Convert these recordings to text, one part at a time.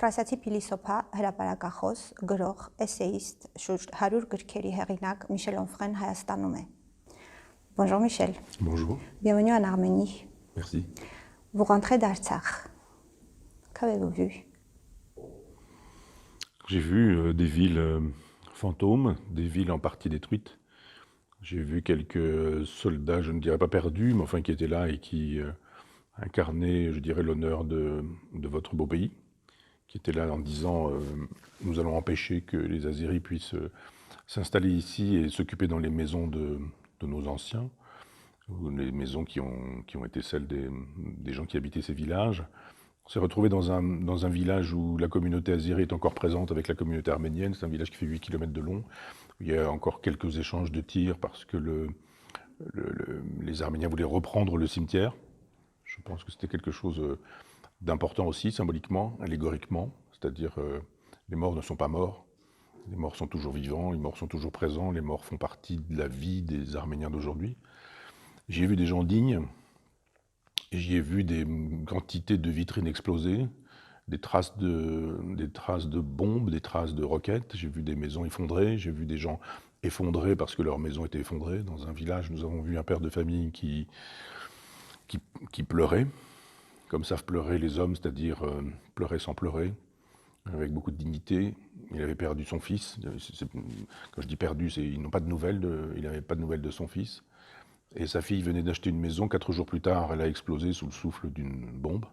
Ֆրանսիացի փիլիսոփա, հրապարակախոս, գրող, էսեիստ, շուրջ 100 գրքերի հեղինակ Միշել Օնֆրեն Հայաստանում է։ Bonjour Michel. Bonjour. Bienvenue en Arménie. Merci. Vous rentrez d'Artsakh. Qu'avez-vous vu? J'ai vu des villes fantômes, des villes en partie détruites. J'ai vu quelques soldats, je ne dirais pas perdus, mais enfin qui étaient là et qui incarnaient, je dirais, l'honneur de votre beau pays, qui étaient là en disant nous allons empêcher que les Azéris puissent s'installer ici et s'occuper dans les maisons de nos anciens, ou les maisons qui ont été celles des gens qui habitaient ces villages. On s'est retrouvé dans un village où la communauté azérie est encore présente avec la communauté arménienne. C'est un village qui fait 8 km de long. Il y a encore quelques échanges de tirs parce que les Arméniens voulaient reprendre le cimetière. Je pense que c'était quelque chose d'important aussi, symboliquement, allégoriquement. C'est-à-dire les morts ne sont pas morts. Les morts sont toujours vivants, les morts sont toujours présents. Les morts font partie de la vie des Arméniens d'aujourd'hui. J'ai vu des gens dignes. J'y ai vu des quantités de vitrines explosées, des traces de bombes, des traces de roquettes. J'ai vu des maisons effondrées, j'ai vu des gens effondrés parce que leur maison était effondrée. Dans un village, nous avons vu un père de famille qui pleurait, comme savent pleurer les hommes, c'est-à-dire pleurer sans pleurer, avec beaucoup de dignité. Il avait perdu son fils. Quand je dis perdu, ils n'ont pas de nouvelles, il n'avait pas de nouvelles de son fils. Et sa fille venait d'acheter une maison, 4 jours plus tard, elle a explosé sous le souffle d'une bombe.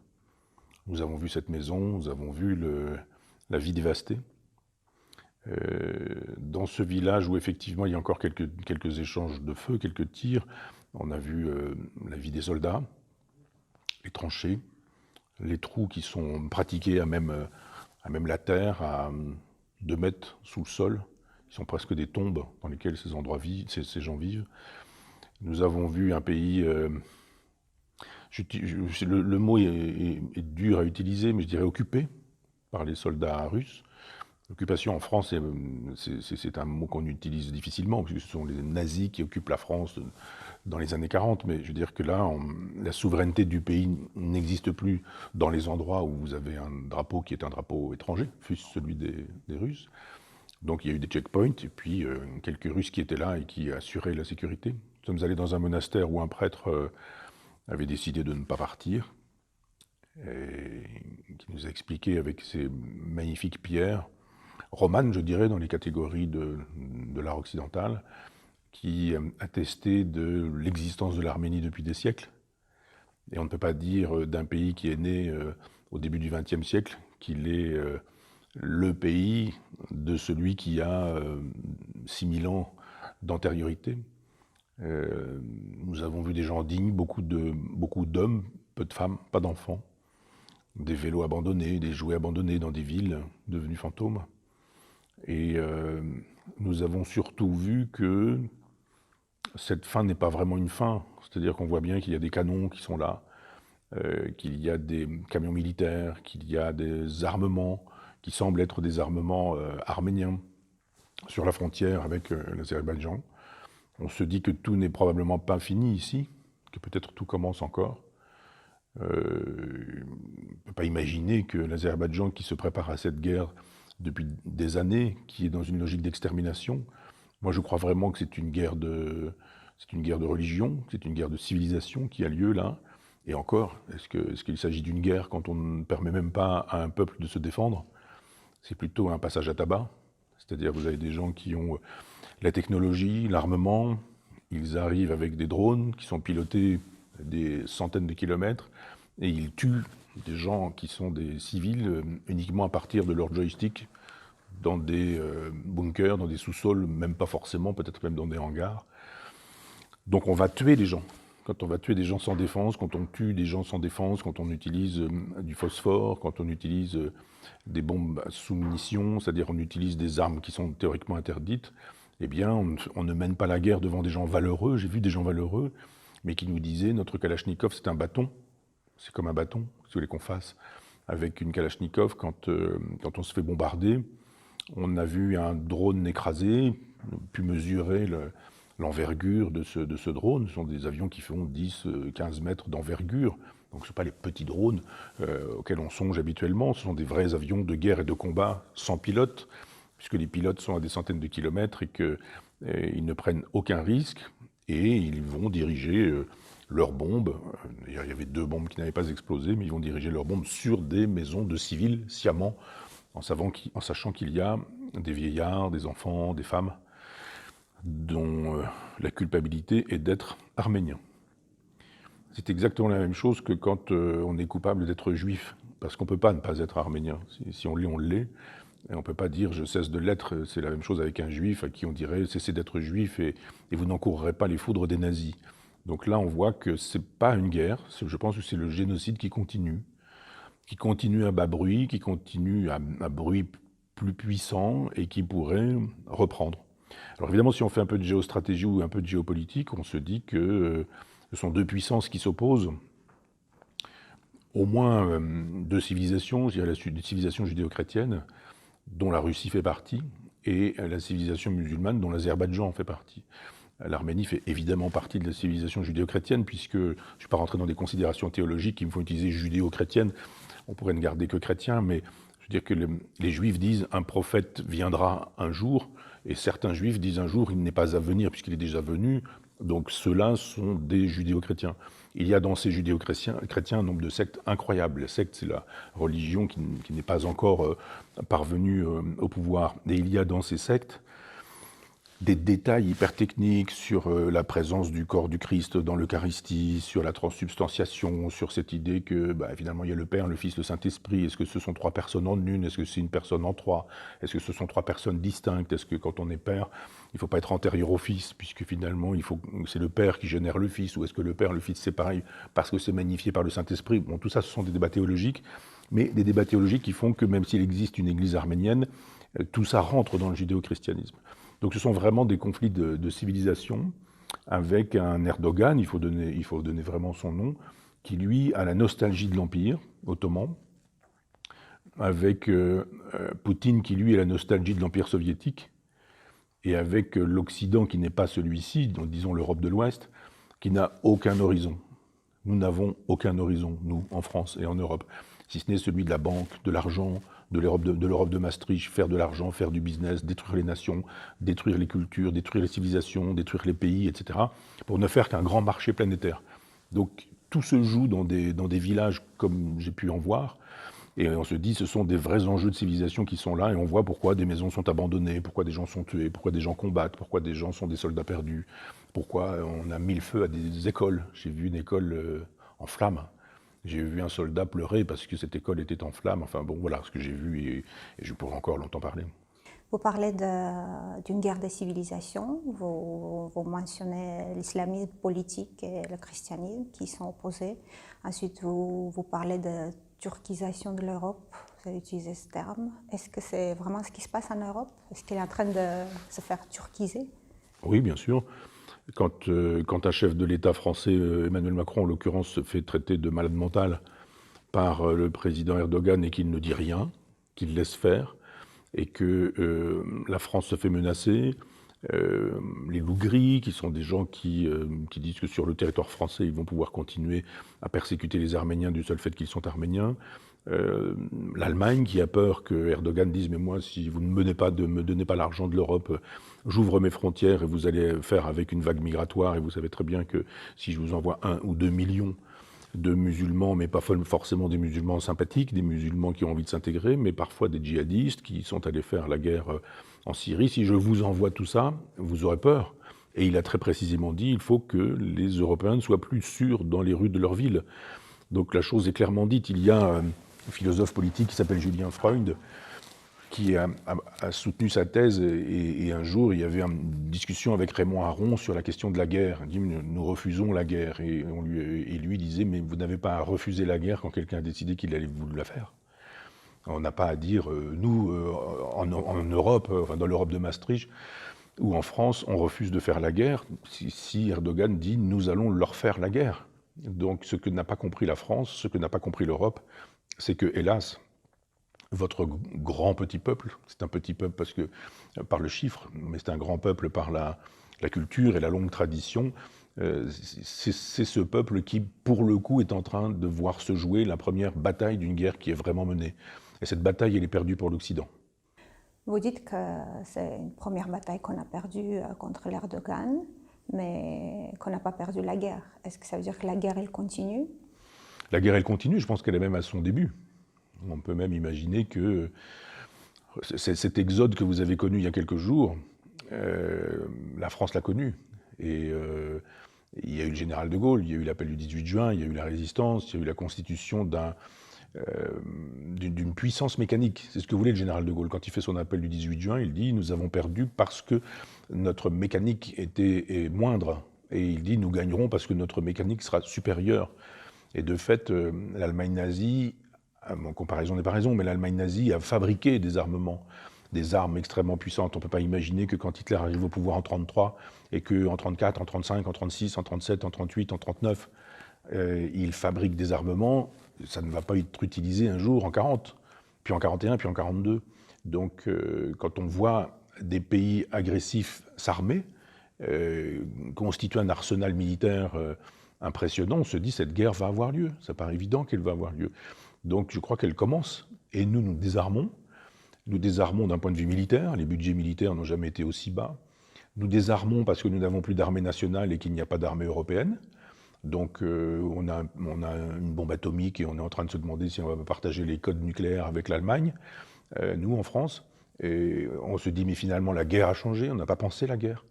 Nous avons vu cette maison, nous avons vu la vie dévastée. Dans ce village où effectivement il y a encore quelques échanges de feu, quelques tirs, on a vu la vie des soldats, les tranchées, les trous qui sont pratiqués à même la terre, à 2 mètres sous le sol, qui sont presque des tombes dans lesquelles ces gens vivent. Nous avons vu un pays, le mot est dur à utiliser, mais je dirais occupé par les soldats russes. L'occupation en France, c'est un mot qu'on utilise difficilement, puisque ce sont les nazis qui occupent la France dans les années 40, mais je veux dire que là, la souveraineté du pays n'existe plus dans les endroits où vous avez un drapeau qui est un drapeau étranger, fût-ce celui des Russes. Donc il y a eu des checkpoints, et puis quelques Russes qui étaient là et qui assuraient la sécurité. Nous sommes allés dans un monastère où un prêtre avait décidé de ne pas partir, et qui nous a expliqué avec ces magnifiques pierres, romanes je dirais, dans les catégories de l'art occidental, qui attestaient de l'existence de l'Arménie depuis des siècles. Et on ne peut pas dire d'un pays qui est né au début du XXe siècle qu'il est le pays de celui qui a 6000 ans d'antériorité. Nous avons vu des gens dignes, beaucoup d'hommes, peu de femmes, pas d'enfants, des vélos abandonnés, des jouets abandonnés dans des villes devenues fantômes. Et nous avons surtout vu que cette fin n'est pas vraiment une fin, c'est-à-dire qu'on voit bien qu'il y a des canons qui sont là, qu'il y a des camions militaires, qu'il y a des armements qui semblent être des armements arméniens sur la frontière avec l'Azerbaïdjan. On se dit que tout n'est probablement pas fini ici, que peut-être tout commence encore. On ne peut pas imaginer que l'Azerbaïdjan, qui se prépare à cette guerre depuis des années, qui est dans une logique d'extermination, moi je crois vraiment que c'est une guerre de religion, c'est une guerre de civilisation qui a lieu là. Et encore, est-ce qu'il s'agit d'une guerre quand on ne permet même pas à un peuple de se défendre? C'est plutôt un passage à tabac. C'est-à-dire vous avez des gens qui ont la technologie, l'armement, ils arrivent avec des drones qui sont pilotés des centaines de kilomètres et ils tuent des gens qui sont des civils uniquement à partir de leur joystick dans des bunkers, dans des sous-sols, même pas forcément, peut-être même dans des hangars. Donc on va tuer des gens. Quand on va tuer des gens sans défense, quand on tue des gens sans défense, quand on utilise du phosphore, quand on utilise des bombes sous munitions, c'est-à-dire on utilise des armes qui sont théoriquement interdites, eh bien on ne mène pas la guerre devant des gens valeureux. J'ai vu des gens valeureux, mais qui nous disaient notre Kalachnikov c'est un bâton, c'est comme un bâton, si vous voulez qu'on fasse avec une Kalachnikov quand on se fait bombarder. On a vu un drone écrasé, on a pu mesurer l'envergure de ce drone. Ce sont des avions qui font 10-15 mètres d'envergure. Donc ce ne sont pas les petits drones auxquels on songe habituellement. Ce sont des vrais avions de guerre et de combat sans pilote, puisque les pilotes sont à des centaines de kilomètres et qu'ils ne prennent aucun risque. Et ils vont diriger leurs bombes. Il y avait 2 bombes qui n'avaient pas explosé, mais ils vont diriger leurs bombes sur des maisons de civils sciemment, en sachant qu'il y a des vieillards, des enfants, des femmes, dont la culpabilité est d'être arménien. C'est exactement la même chose que quand on est coupable d'être juif, parce qu'on ne peut pas ne pas être arménien. Si on l'est, on l'est. Et on ne peut pas dire je cesse de l'être. C'est la même chose avec un juif à qui on dirait cessez d'être juif et vous n'encourrez pas les foudres des nazis. Donc là, on voit que ce n'est pas une guerre. Je pense que c'est le génocide qui continue à bas bruit, qui continue à bruit plus puissant et qui pourrait reprendre. Alors évidemment, si on fait un peu de géostratégie ou un peu de géopolitique, on se dit que ce sont 2 puissances qui s'opposent, au moins 2 civilisations, je dirais la civilisation judéo-chrétienne, dont la Russie fait partie, et la civilisation musulmane, dont l'Azerbaïdjan fait partie. L'Arménie fait évidemment partie de la civilisation judéo-chrétienne, puisque je ne suis pas rentré dans des considérations théologiques qui me font utiliser judéo-chrétienne, on pourrait ne garder que chrétien, mais je veux dire que les Juifs disent un prophète viendra un jour, et certains Juifs disent un jour il n'est pas à venir puisqu'il est déjà venu, donc ceux-là sont des judéo-chrétiens. Il y a dans ces judéo-chrétiens un nombre de sectes incroyables. La secte, c'est la religion qui n'est pas encore parvenue au pouvoir. Et il y a dans ces sectes des détails hyper techniques sur la présence du corps du Christ dans l'Eucharistie, sur la transsubstantiation, sur cette idée que finalement il y a le Père, le Fils, le Saint-Esprit. Est-ce que ce sont 3 personnes en une? Est-ce que c'est une personne en 3? Est-ce que ce sont 3 personnes distinctes? Est-ce que quand on est Père, il ne faut pas être antérieur au Fils, puisque finalement c'est le Père qui génère le Fils? Ou est-ce que le Père, le Fils, c'est pareil parce que c'est magnifié par le Saint-Esprit? Bon, tout ça, ce sont des débats théologiques, mais des débats théologiques qui font que même s'il existe une Église arménienne, tout ça rentre dans le judéo-christianisme. Donc ce sont vraiment des conflits de civilisation avec un Erdogan, il faut donner vraiment son nom, qui lui a la nostalgie de l'Empire ottoman, avec Poutine qui lui a la nostalgie de l'Empire soviétique, et avec l'Occident qui n'est pas celui-ci, donc disons l'Europe de l'Ouest, qui n'a aucun horizon. Nous n'avons aucun horizon, nous, en France et en Europe, si ce n'est celui de la banque, de l'argent, de l'Europe de Maastricht, faire de l'argent, faire du business, détruire les nations, détruire les cultures, détruire les civilisations, détruire les pays, etc., pour ne faire qu'un grand marché planétaire. Donc tout se joue dans des villages comme j'ai pu en voir, et on se dit ce sont des vrais enjeux de civilisation qui sont là, et on voit pourquoi des maisons sont abandonnées, pourquoi des gens sont tués, pourquoi des gens combattent, pourquoi des gens sont des soldats perdus, pourquoi on a mis le feu à des écoles. J'ai vu une école en flammes. J'ai vu un soldat pleurer parce que cette école était en flammes. Enfin bon, voilà ce que j'ai vu et je pourrais encore longtemps parler. Vous parlez d'une guerre des civilisations, vous mentionnez l'islamisme politique et le christianisme qui sont opposés. Ensuite, vous parlez de turquisation de l'Europe, vous avez utilisé ce terme. Est-ce que c'est vraiment ce qui se passe en Europe? Est-ce qu'elle est en train de se faire turquiser? Oui, bien sûr. Quand un chef de l'État français, Emmanuel Macron en l'occurrence, se fait traiter de malade mental par le président Erdogan et qu'il ne dit rien, qu'il laisse faire, et que la France se fait menacer, les loups gris, qui sont des gens qui disent que sur le territoire français, ils vont pouvoir continuer à persécuter les Arméniens du seul fait qu'ils sont arméniens, l'Allemagne qui a peur que Erdogan dise « mais moi, si vous ne me donnez pas l'argent de l'Europe, j'ouvre mes frontières et vous allez faire avec une vague migratoire et vous savez très bien que si je vous envoie 1 ou 2 millions de musulmans, mais pas forcément des musulmans sympathiques, des musulmans qui ont envie de s'intégrer, mais parfois des djihadistes qui sont allés faire la guerre en Syrie. Si je vous envoie tout ça, vous aurez peur. » Et il a très précisément dit il faut que les Européens ne soient plus sûrs dans les rues de leur ville. Donc la chose est clairement dite. Il y a un philosophe politique qui s'appelle Julien Freund, qui a soutenu sa thèse, et un jour, il y avait une discussion avec Raymond Aron sur la question de la guerre. Il dit « nous refusons la guerre ». Et lui disait « mais vous n'avez pas à refuser la guerre quand quelqu'un a décidé qu'il allait vous la faire ». On n'a pas à dire nous, en Europe, enfin dans l'Europe de Maastricht, ou en France, on refuse de faire la guerre. Si Erdogan dit « nous allons leur faire la guerre ». Donc ce que n'a pas compris la France, ce que n'a pas compris l'Europe, c'est que, hélas, votre grand petit peuple, c'est un petit peuple parce que par le chiffre, mais c'est un grand peuple par la la culture et la longue tradition, c'est ce peuple qui, pour le coup, est en train de voir se jouer la première bataille d'une guerre qui est vraiment menée. Et cette bataille, elle est perdue pour l'Occident. Vous dites que c'est une première bataille qu'on a perdue contre l'Erdogan, mais qu'on n'a pas perdu la guerre. Est-ce que ça veut dire que la guerre, elle continue? La guerre, elle continue, je pense qu'elle est même à son début. On peut même imaginer que cet exode que vous avez connu il y a quelques jours, la France l'a connu. Et il y a eu le général de Gaulle, il y a eu l'appel du 18 juin, il y a eu la résistance, il y a eu la constitution d'une puissance mécanique. C'est ce que voulait le général de Gaulle. Quand il fait son appel du 18 juin, il dit « Nous avons perdu parce que notre mécanique est moindre ». Et il dit « Nous gagnerons parce que notre mécanique sera supérieure ». Et de fait, l'Allemagne nazie, en comparaison n'est pas raison, mais l'Allemagne nazie a fabriqué des armements, des armes extrêmement puissantes. On ne peut pas imaginer que quand Hitler arrive au pouvoir en 1933, et qu'en 1934, en 1935, en 1936, en 1937, en 1938, en 1939, il fabrique des armements, ça ne va pas être utilisé un jour en 1940, puis en 1941, puis en 1942. Donc quand on voit des pays agressifs s'armer, constituer un arsenal militaire impressionnant, on se dit cette guerre va avoir lieu. Ça paraît évident qu'elle va avoir lieu. Donc je crois qu'elle commence, et nous désarmons. Nous désarmons d'un point de vue militaire, les budgets militaires n'ont jamais été aussi bas. Nous désarmons parce que nous n'avons plus d'armée nationale et qu'il n'y a pas d'armée européenne. Donc on a une bombe atomique et on est en train de se demander si on va partager les codes nucléaires avec l'Allemagne, nous en France. Et on se dit mais finalement la guerre a changé, on n'a pas pensé la guerre.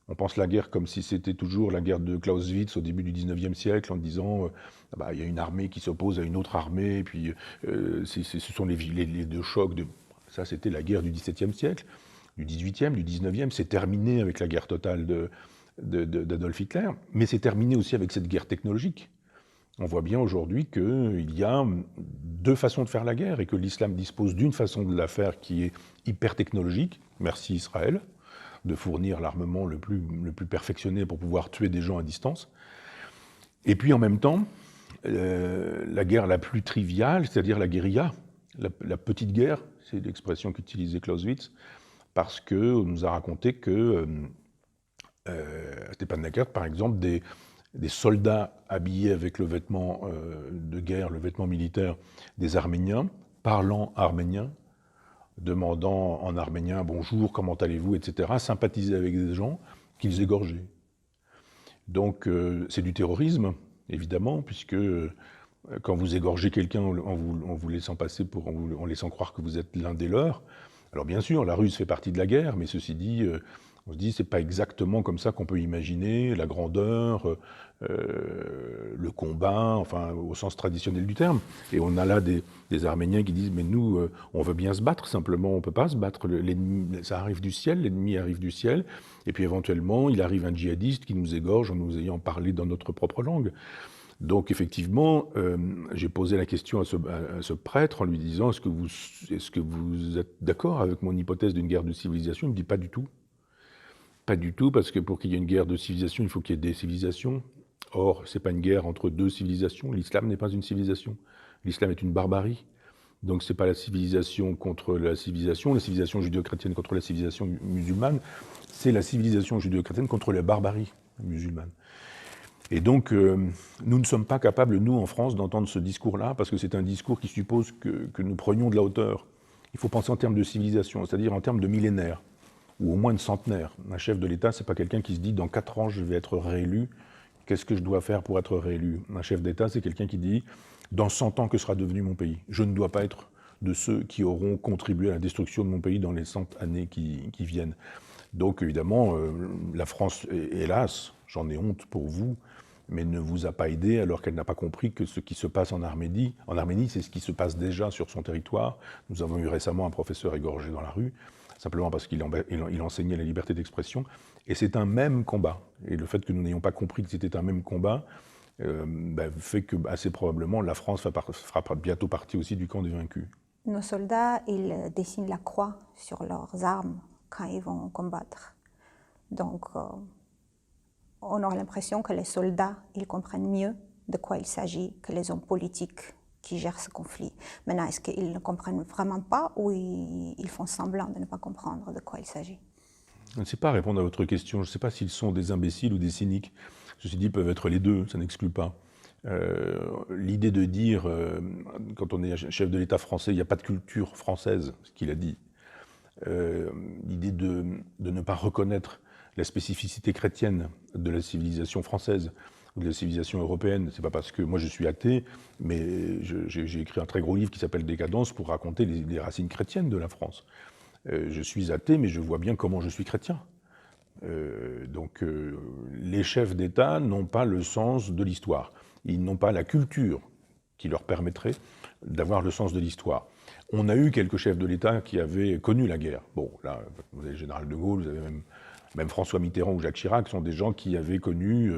On pense la guerre comme si c'était toujours la guerre de Clausewitz au début du 19e siècle, en disant il y a une armée qui s'oppose à une autre armée, et puis ce sont les deux chocs. Ça, c'était la guerre du XVIIe siècle, du XVIIIe, du XIXe. C'est terminé avec la guerre totale d'Adolf Hitler, mais c'est terminé aussi avec cette guerre technologique. On voit bien aujourd'hui qu'il y a deux façons de faire la guerre et que l'islam dispose d'une façon de la faire qui est hyper technologique, merci Israël, de fournir l'armement le plus perfectionné pour pouvoir tuer des gens à distance. Et puis en même temps, la guerre la plus triviale, c'est-à-dire la guérilla, la petite guerre, c'est l'expression qu'utilisait Clausewitz, parce qu'on nous a raconté que Stepanakert, par exemple, des soldats habillés avec le vêtement de guerre, le vêtement militaire des Arméniens, parlant arménien, demandant en arménien « bonjour, comment allez-vous », etc., sympathisaient avec des gens qu'ils égorgeaient. Donc c'est du terrorisme, évidemment, puisque quand vous égorgez quelqu'un en vous laissant passer en laissant croire que vous êtes l'un des leurs, alors bien sûr, la ruse fait partie de la guerre, mais ceci dit, on se dit c'est pas exactement comme ça qu'on peut imaginer la grandeur, le combat, enfin au sens traditionnel du terme. Et on a là des Arméniens qui disent mais nous on veut bien se battre, simplement on peut pas se battre. Ça arrive du ciel, l'ennemi arrive du ciel, et puis éventuellement il arrive un djihadiste qui nous égorge en nous ayant parlé dans notre propre langue. Donc effectivement, j'ai posé la question à ce prêtre en lui disant est-ce que vous êtes d'accord avec mon hypothèse d'une guerre de civilisation? Il me dit pas du tout. Pas du tout, parce que pour qu'il y ait une guerre de civilisation, il faut qu'il y ait des civilisations. Or, ce n'est pas une guerre entre deux civilisations. L'islam n'est pas une civilisation. L'islam est une barbarie. Donc ce n'est pas la civilisation contre la civilisation judéo-chrétienne contre la civilisation musulmane, c'est la civilisation judéo-chrétienne contre la barbarie musulmane. Et donc, nous ne sommes pas capables, nous, en France, d'entendre ce discours-là, parce que c'est un discours qui suppose que nous prenions de la hauteur. Il faut penser en termes de civilisation, c'est-à-dire en termes de millénaires, ou au moins de centenaires. Un chef de l'État, ce n'est pas quelqu'un qui se dit « dans 4 ans, je vais être réélu, qu'est-ce que je dois faire pour être réélu ?» Un chef d'État, c'est quelqu'un qui dit « dans 100 ans, que sera devenu mon pays ? Je ne dois pas être de ceux qui auront contribué à la destruction de mon pays dans les 100 années qui viennent. » Donc, évidemment, la France, hélas, j'en ai honte pour vous, mais ne vous a pas aidé alors qu'elle n'a pas compris que ce qui se passe en Arménie, c'est ce qui se passe déjà sur son territoire. Nous avons eu récemment un professeur égorgé dans la rue, simplement parce qu'il enseignait la liberté d'expression. Et c'est un même combat. Et le fait que nous n'ayons pas compris que c'était un même combat fait que, assez probablement, la France fera bientôt partie aussi du camp des vaincus. Nos soldats, ils dessinent la croix sur leurs armes quand ils vont combattre. Donc, on a l'impression que les soldats, ils comprennent mieux de quoi il s'agit que les hommes politiques qui gèrent ce conflit. Maintenant, est-ce qu'ils ne comprennent vraiment pas ou ils font semblant de ne pas comprendre de quoi il s'agit? Je ne sais pas répondre à votre question. Je ne sais pas s'ils sont des imbéciles ou des cyniques. Ceci dit, ils peuvent être les deux, ça n'exclut pas. L'idée de dire, quand on est chef de l'État français, il n'y a pas de culture française, ce qu'il a dit. L'idée de ne pas reconnaître la spécificité chrétienne de la civilisation française ou de la civilisation européenne. C'est pas parce que moi je suis athée, mais j'ai écrit un très gros livre qui s'appelle Décadence pour raconter les racines chrétiennes de la France. Je suis athée, mais je vois bien comment je suis chrétien. Donc les chefs d'État n'ont pas le sens de l'histoire. Ils n'ont pas la culture qui leur permettrait d'avoir le sens de l'histoire. On a eu quelques chefs de l'État qui avaient connu la guerre. Bon, là, vous avez le général de Gaulle, vous avez même François Mitterrand ou Jacques Chirac, sont des gens qui avaient connu,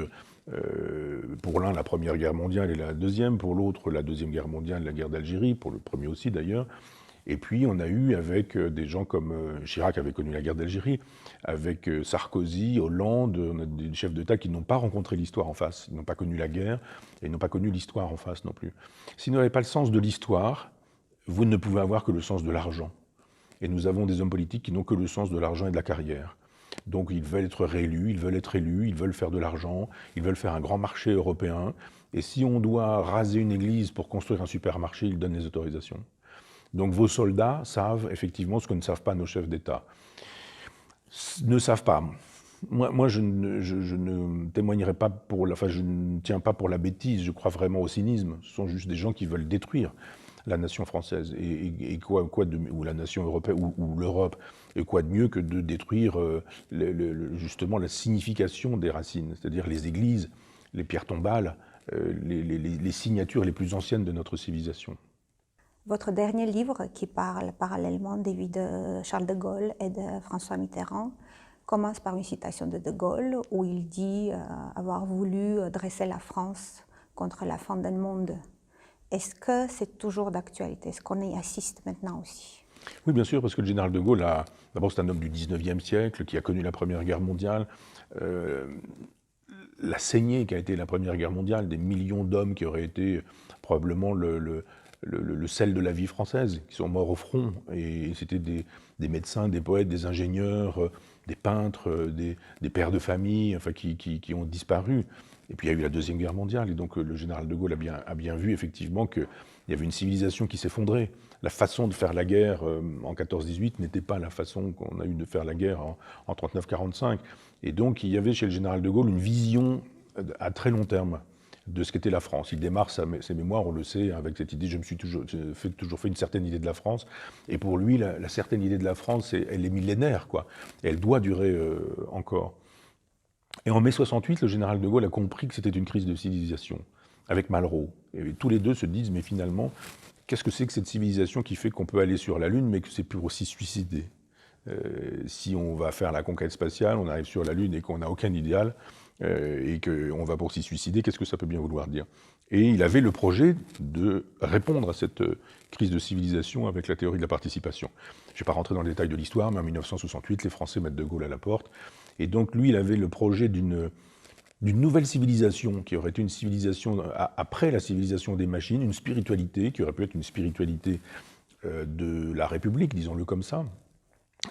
pour l'un, la Première Guerre mondiale et la Deuxième, pour l'autre, la Deuxième Guerre mondiale et la guerre d'Algérie, pour le premier aussi d'ailleurs. Et puis on a eu avec des gens comme Chirac avait connu la guerre d'Algérie, avec Sarkozy, Hollande, on a des chefs d'État qui n'ont pas rencontré l'histoire en face, ils n'ont pas connu la guerre et n'ont pas connu l'histoire en face non plus. Si vous n'avez pas le sens de l'histoire, vous ne pouvez avoir que le sens de l'argent. Et nous avons des hommes politiques qui n'ont que le sens de l'argent et de la carrière. Donc ils veulent être réélus, ils veulent être élus, ils veulent faire de l'argent, ils veulent faire un grand marché européen. Et si on doit raser une église pour construire un supermarché, ils donnent les autorisations. Donc vos soldats savent effectivement ce que ne savent pas nos chefs d'État. Ne savent pas. Moi je ne témoignerai pas pour enfin, je ne tiens pas pour la bêtise, je crois vraiment au cynisme. Ce sont juste des gens qui veulent détruire la nation française et ou la nation européenne ou l'Europe. Et quoi de mieux que de détruire justement la signification des racines, c'est-à-dire les églises, les pierres tombales, les signatures les plus anciennes de notre civilisation. Votre dernier livre, qui parle parallèlement des vies de Charles de Gaulle et de François Mitterrand, commence par une citation de Gaulle où il dit avoir voulu dresser la France contre la fin du monde. Est-ce que c'est toujours d'actualité? Est-ce qu'on y assiste maintenant aussi? Oui, bien sûr, parce que le général de Gaulle, d'abord c'est un homme du 19e siècle qui a connu la Première Guerre mondiale. La saignée qui a été la Première Guerre mondiale, des millions d'hommes qui auraient été probablement le sel de la vie française, qui sont morts au front. Et c'était des médecins, des poètes, des ingénieurs, des peintres, des pères de famille, enfin, qui ont disparu. Et puis il y a eu la Deuxième Guerre mondiale, et donc le général de Gaulle a bien vu effectivement qu'il y avait une civilisation qui s'effondrait. La façon de faire la guerre en 14-18 n'était pas la façon qu'on a eu de faire la guerre en 39-45. Et donc il y avait chez le général de Gaulle une vision à très long terme de ce qu'était la France. Il démarre ses mémoires, on le sait, avec cette idée, je me suis toujours fait une certaine idée de la France. Et pour lui, la certaine idée de la France, elle est millénaire, quoi. Et elle doit durer encore. Et en mai 68, le général de Gaulle a compris que c'était une crise de civilisation, avec Malraux. Et tous les deux se disent, mais finalement, qu'est-ce que c'est que cette civilisation qui fait qu'on peut aller sur la Lune, mais que c'est pour aussi suicider? Si on va faire la conquête spatiale, on arrive sur la Lune et qu'on n'a aucun idéal, et qu'on va pour s'y suicider, qu'est-ce que ça peut bien vouloir dire? Et il avait le projet de répondre à cette crise de civilisation avec la théorie de la participation. Je ne vais pas rentrer dans le détail de l'histoire, mais en 1968, les Français mettent de Gaulle à la porte. Et donc lui, il avait le projet d'une nouvelle civilisation, qui aurait été une civilisation, après la civilisation des machines, une spiritualité, qui aurait pu être une spiritualité de la République, disons-le comme ça.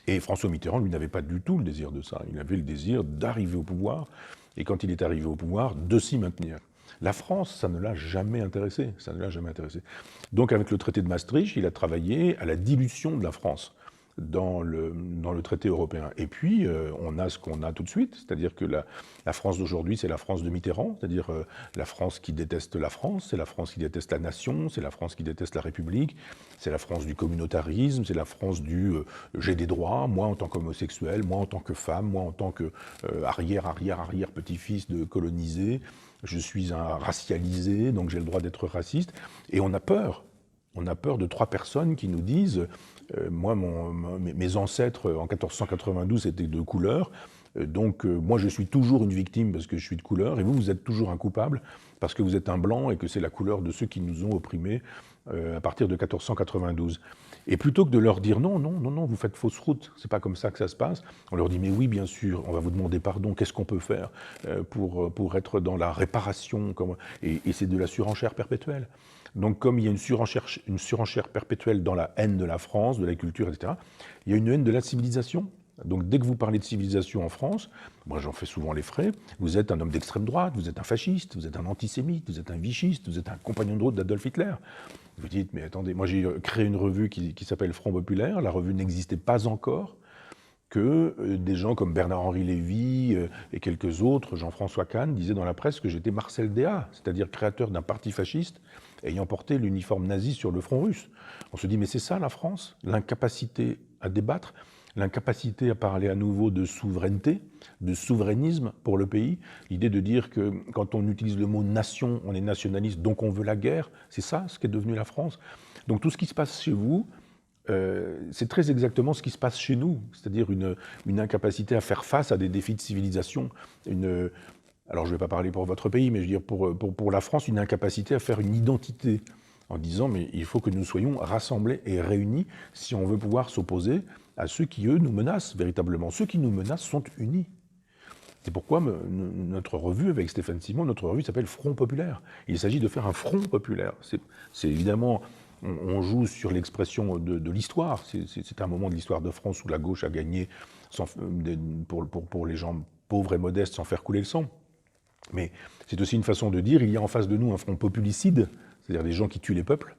Et François Mitterrand, lui, n'avait pas du tout le désir de ça. Il avait le désir d'arriver au pouvoir, et quand il est arrivé au pouvoir, de s'y maintenir. La France, ça ne l'a jamais intéressé. Ça ne l'a jamais intéressé. Donc avec le traité de Maastricht, il a travaillé à la dilution de la France dans le traité européen. Et puis, on a ce qu'on a tout de suite, c'est-à-dire que la France d'aujourd'hui, c'est la France de Mitterrand, c'est-à-dire la France qui déteste la France, c'est la France qui déteste la nation, c'est la France qui déteste la République, c'est la France du communautarisme, c'est la France du j'ai des droits, moi en tant qu'homosexuel, moi en tant que femme, moi en tant que arrière-petit-fils de colonisé, je suis un racialisé, donc j'ai le droit d'être raciste. Et on a peur. On a peur de trois personnes qui nous disent moi, mes ancêtres en 1492 étaient de couleur, donc moi je suis toujours une victime parce que je suis de couleur, et vous êtes toujours un coupable parce que vous êtes un blanc et que c'est la couleur de ceux qui nous ont opprimés à partir de 1492. Et plutôt que de leur dire non, vous faites fausse route, c'est pas comme ça que ça se passe, on leur dit mais oui, bien sûr, on va vous demander pardon, qu'est-ce qu'on peut faire pour être dans la réparation, et c'est de la surenchère perpétuelle. Donc comme il y a une surenchère perpétuelle dans la haine de la France, de la culture, etc., il y a une haine de la civilisation. Donc dès que vous parlez de civilisation en France, moi j'en fais souvent les frais, vous êtes un homme d'extrême droite, vous êtes un fasciste, vous êtes un antisémite, vous êtes un vichiste, vous êtes un compagnon de route d'Adolf Hitler. Vous dites, mais attendez, moi j'ai créé une revue qui s'appelle Front Populaire, la revue n'existait pas encore, que des gens comme Bernard-Henri Lévy et quelques autres, Jean-François Kahn, disaient dans la presse que j'étais Marcel Déat, c'est-à-dire créateur d'un parti fasciste ayant porté l'uniforme nazi sur le front russe. On se dit, mais c'est ça la France, l'incapacité à débattre, l'incapacité à parler à nouveau de souveraineté, de souverainisme pour le pays, l'idée de dire que quand on utilise le mot nation, on est nationaliste, donc on veut la guerre, c'est ça ce qu'est devenu la France. Donc tout ce qui se passe chez vous, c'est très exactement ce qui se passe chez nous, c'est-à-dire une incapacité à faire face à des défis de civilisation, alors je ne vais pas parler pour votre pays, mais je veux dire pour la France, une incapacité à faire une identité, en disant mais il faut que nous soyons rassemblés et réunis si on veut pouvoir s'opposer à ceux qui, eux, nous menacent véritablement. Ceux qui nous menacent sont unis. C'est pourquoi notre revue, avec Stéphane Simon, notre revue s'appelle Front Populaire. Il s'agit de faire un front populaire. C'est évidemment... On joue sur l'expression de l'histoire. C'est un moment de l'histoire de France où la gauche a gagné pour les gens pauvres et modestes sans faire couler le sang. Mais c'est aussi une façon de dire il y a en face de nous un front populicide, c'est-à-dire des gens qui tuent les peuples,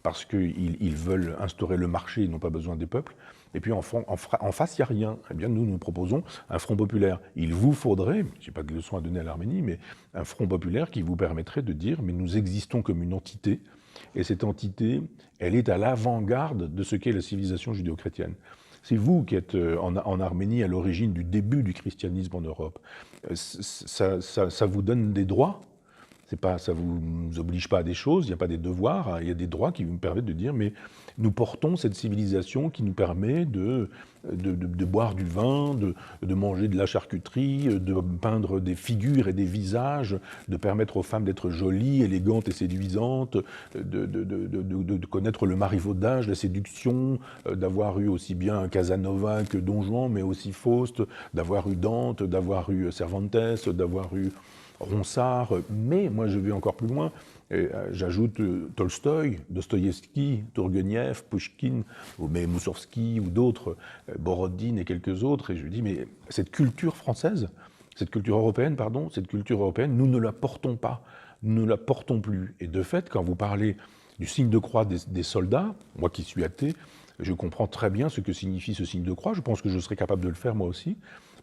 parce qu'ils veulent instaurer le marché, ils n'ont pas besoin des peuples. Et puis en face, il n'y a rien. Eh bien, nous proposons un front populaire. Il vous faudrait, je n'ai pas de leçon à donner à l'Arménie, mais un front populaire qui vous permettrait de dire mais nous existons comme une entité, et cette entité, elle est à l'avant-garde de ce qu'est la civilisation judéo-chrétienne. C'est vous qui êtes en Arménie à l'origine du début du christianisme en Europe. Ça vous donne des droits. Ça ne vous oblige pas à des choses, il n'y a pas des devoirs, il y a des droits qui vous permettent de dire mais nous portons cette civilisation qui nous permet de boire du vin, de manger de la charcuterie, de peindre des figures et des visages, de permettre aux femmes d'être jolies, élégantes et séduisantes, de connaître le marivaudage, la séduction, d'avoir eu aussi bien Casanova que Don Juan, mais aussi Faust, d'avoir eu Dante, d'avoir eu Cervantes, d'avoir eu Ronsard, mais moi je vais encore plus loin, j'ajoute Tolstoï, Dostoïevski, Tourgueniev, Pouchkine, mais Moussorgsky ou d'autres, Borodine et quelques autres, et je dis mais cette culture française, cette culture européenne, nous ne la portons pas, nous ne la portons plus. Et de fait, quand vous parlez du signe de croix des soldats, moi qui suis athée, je comprends très bien ce que signifie ce signe de croix, je pense que je serais capable de le faire moi aussi,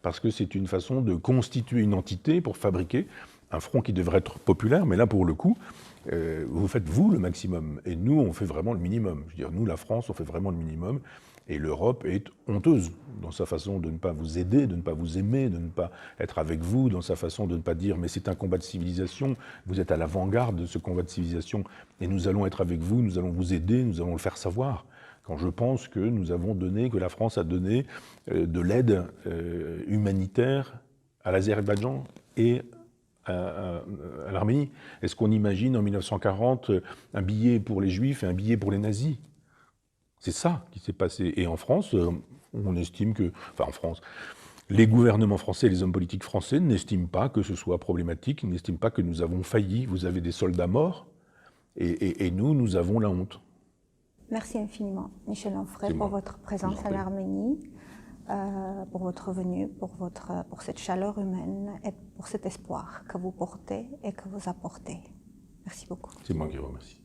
parce que c'est une façon de constituer une entité pour fabriquer un front qui devrait être populaire, mais là, pour le coup, vous faites, vous, le maximum, et nous, on fait vraiment le minimum. Je veux dire, nous, la France, on fait vraiment le minimum, et l'Europe est honteuse dans sa façon de ne pas vous aider, de ne pas vous aimer, de ne pas être avec vous, dans sa façon de ne pas dire « mais c'est un combat de civilisation, vous êtes à l'avant-garde de ce combat de civilisation, et nous allons être avec vous, nous allons vous aider, nous allons le faire savoir ». Quand je pense que nous avons donné, que la France a donné de l'aide humanitaire à l'Azerbaïdjan et à l'Arménie. Est-ce qu'on imagine en 1940 un billet pour les Juifs et un billet pour les nazis? C'est ça qui s'est passé. Et en France, on estime que... Enfin, en France, les gouvernements français et les hommes politiques français n'estiment pas que ce soit problématique, n'estiment pas que nous avons failli. Vous avez des soldats morts et nous avons la honte. Merci infiniment, Michel Onfray, pour votre présence à l'Arménie, pour votre venue, pour cette chaleur humaine et pour cet espoir que vous portez et que vous apportez. Merci beaucoup. C'est moi qui vous remercie.